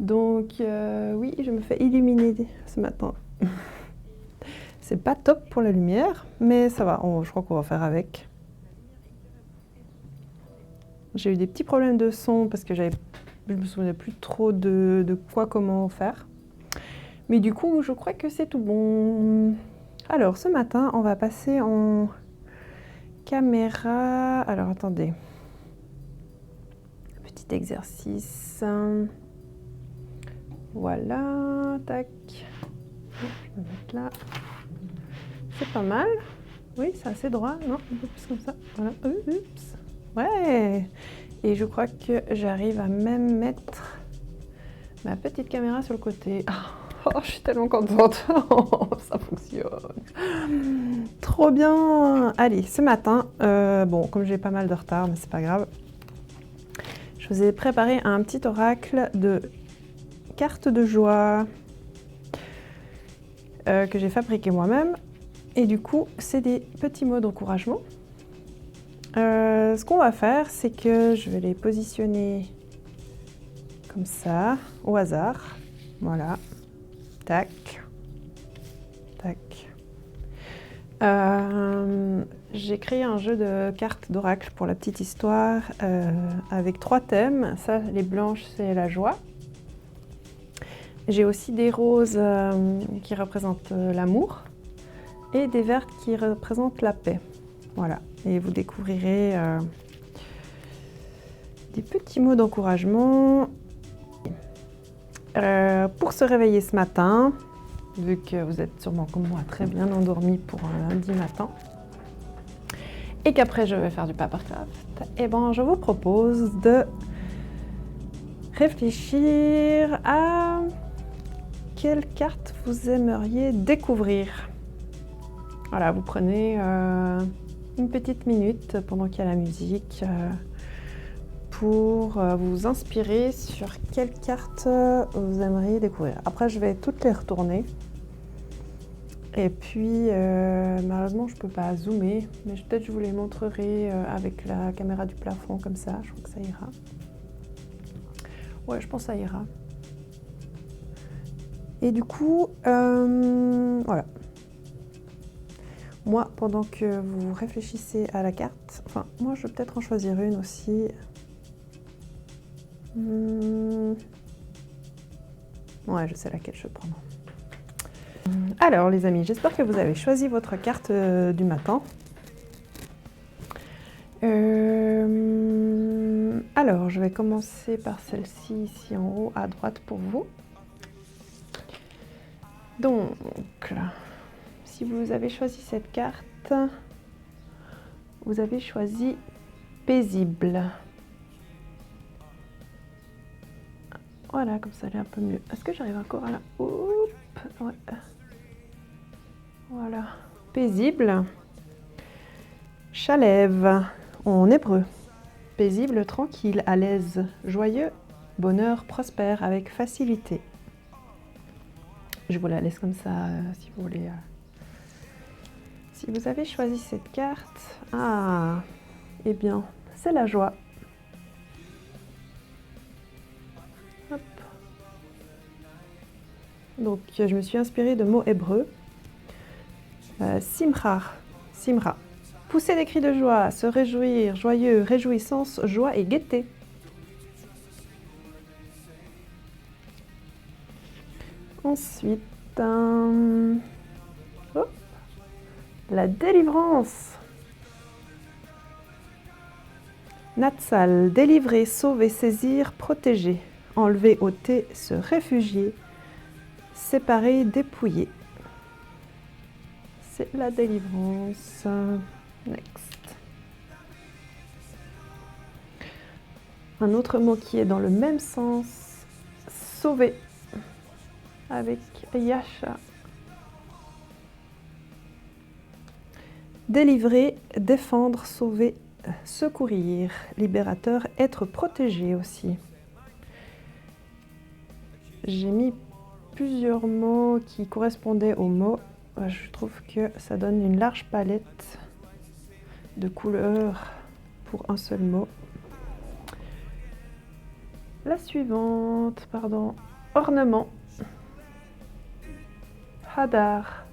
Donc oui, je me fais illuminer ce matin. C'est pas top pour la lumière, mais ça va, je crois qu'on va faire avec. J'ai eu des petits problèmes de son parce que je me souvenais plus trop de quoi, comment faire. Mais du coup, je crois que c'est tout bon. Alors, ce matin, on va passer en caméra. Alors, attendez. Petit exercice. Voilà, tac. Je vais mettre là. C'est pas mal. Oui, c'est assez droit, non? Un peu plus comme ça. Voilà. Oups. Ouais. Et je crois que j'arrive à même mettre ma petite caméra sur le côté. Oh, je suis tellement contente. Ça fonctionne. Trop bien. Allez, ce matin, bon, comme j'ai pas mal de retard, mais c'est pas grave, je vous ai préparé un petit oracle de cartes de joie que j'ai fabriqué moi-même. Et du coup, c'est des petits mots d'encouragement. Ce qu'on va faire, c'est que je vais les positionner comme ça, au hasard. Voilà. Tac. Tac. J'ai créé un jeu de cartes d'oracle pour la petite histoire avec 3 thèmes. Ça, les blanches, c'est la joie. J'ai aussi des roses qui représentent l'amour et des vertes qui représentent la paix. Voilà. Et vous découvrirez des petits mots d'encouragement. Pour se réveiller ce matin, vu que vous êtes sûrement comme moi très bien endormi pour un lundi matin, et qu'après je vais faire du papercraft, et ben je vous propose de réfléchir à quelle carte vous aimeriez découvrir. Voilà, vous prenez une petite minute pendant qu'il y a la musique pour vous inspirer sur quelle carte vous aimeriez découvrir. Après, je vais toutes les retourner. Et puis, malheureusement, je ne peux pas zoomer, mais peut-être je vous les montrerai avec la caméra du plafond, comme ça. Je crois que ça ira. Ouais, je pense que ça ira. Et du coup, voilà. Moi, pendant que vous réfléchissez à la carte, enfin, moi, je vais peut-être en choisir une aussi. Ouais, je sais laquelle je vais prendre. Alors, les amis, j'espère que vous avez choisi votre carte du matin. Alors, je vais commencer par celle-ci, ici en haut, à droite pour vous. Donc, si vous avez choisi cette carte, vous avez choisi paisible. Voilà, comme ça, elle est un peu mieux. Est-ce que j'arrive encore à la... Oups, ouais. Voilà. Paisible. Chalève, en hébreu. Paisible, tranquille, à l'aise, joyeux, bonheur, prospère, avec facilité. Je vous la laisse comme ça, si vous voulez. Si vous avez choisi cette carte, eh bien, c'est la joie. Hop. Donc, je me suis inspirée de mots hébreux. Simra, simra. Pousser des cris de joie, se réjouir, joyeux, réjouissance, joie et gaieté. Ensuite, la délivrance. Natsal, délivrer, sauver, saisir, protéger. Enlever, ôter, se réfugier. Séparer, dépouiller. C'est la délivrance. Next. Un autre mot qui est dans le même sens, sauver, avec Yasha. Délivrer, défendre, sauver, secourir, libérateur, être protégé aussi. J'ai mis plusieurs mots qui correspondaient aux mots. Je trouve que ça donne une large palette de couleurs pour un seul mot. La suivante, pardon. Ornement. Hadar.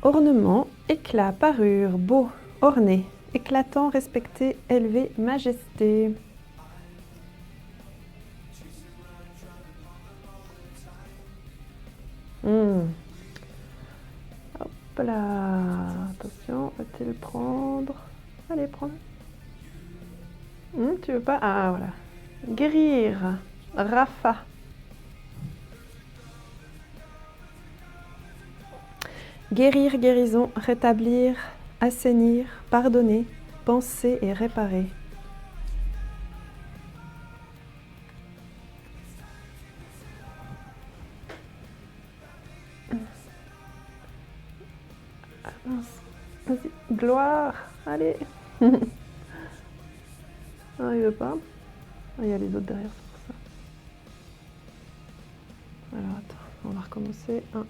Ornement, éclat, parure, beau, orné, éclatant, respecté, élevé, majesté. Hop là. Attention, va-t-il prendre? Allez, prends. Tu veux pas? Ah, voilà. Guérir. Rafa. Guérir, guérison, rétablir, assainir, pardonner, penser et réparer. Ah, mince. Vas-y. Gloire. Allez. Non, il veut pas. Ah, il y a les autres derrière, c'est pour ça. Alors, attends, on va recommencer. 1,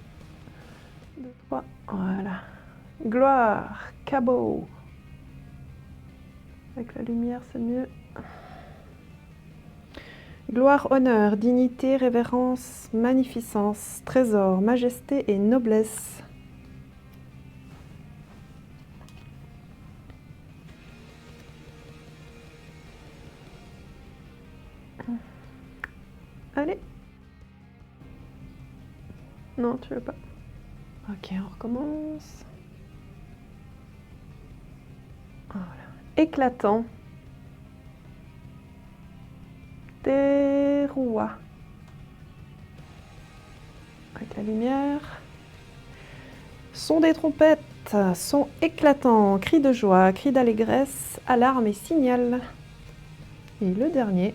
2, 3. Voilà. Gloire. Cabot. Avec la lumière, c'est mieux. Gloire, honneur, dignité, révérence, magnificence, trésor, majesté et noblesse. Allez. Non, tu veux pas. Ok, on recommence. Voilà. Éclatant. Terroir. Avec la lumière. Son des trompettes. Son éclatant. Cri de joie, cri d'allégresse, alarme et signal. Et le dernier.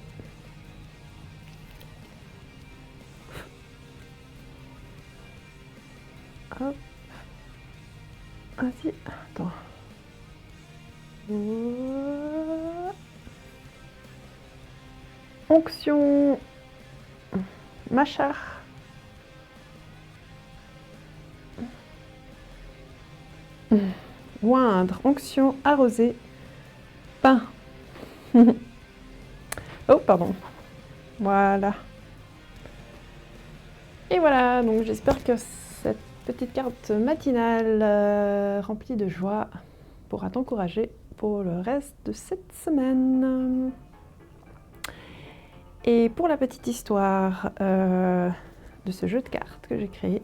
Hop. Vas-y, attends. Onction. Machar. Oindre, onction, arroser, pain. Oh, pardon. Voilà. Et voilà, donc j'espère que cette petite carte matinale remplie de joie pourra t'encourager pour le reste de cette semaine. Et pour la petite histoire de ce jeu de cartes que j'ai créé,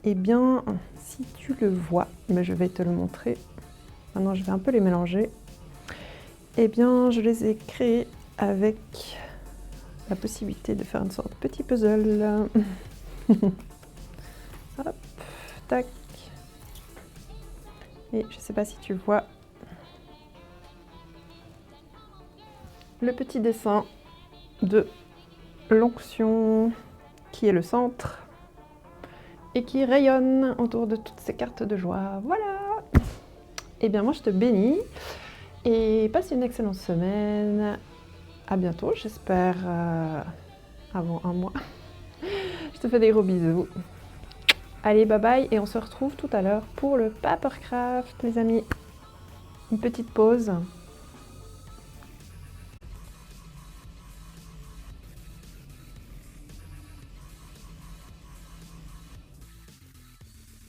eh bien, si tu le vois, mais je vais te le montrer. Maintenant, je vais un peu les mélanger. Eh bien, je les ai créés avec la possibilité de faire une sorte de petit puzzle. Hop, tac. Et je ne sais pas si tu vois le petit dessin de l'onction qui est le centre et qui rayonne autour de toutes ces cartes de joie. Voilà. Et bien moi je te bénis et passe une excellente semaine. À bientôt, j'espère avant un mois. Je te fais des gros bisous. Allez, bye bye et on se retrouve tout à l'heure pour le papercraft, les amis. Une petite pause.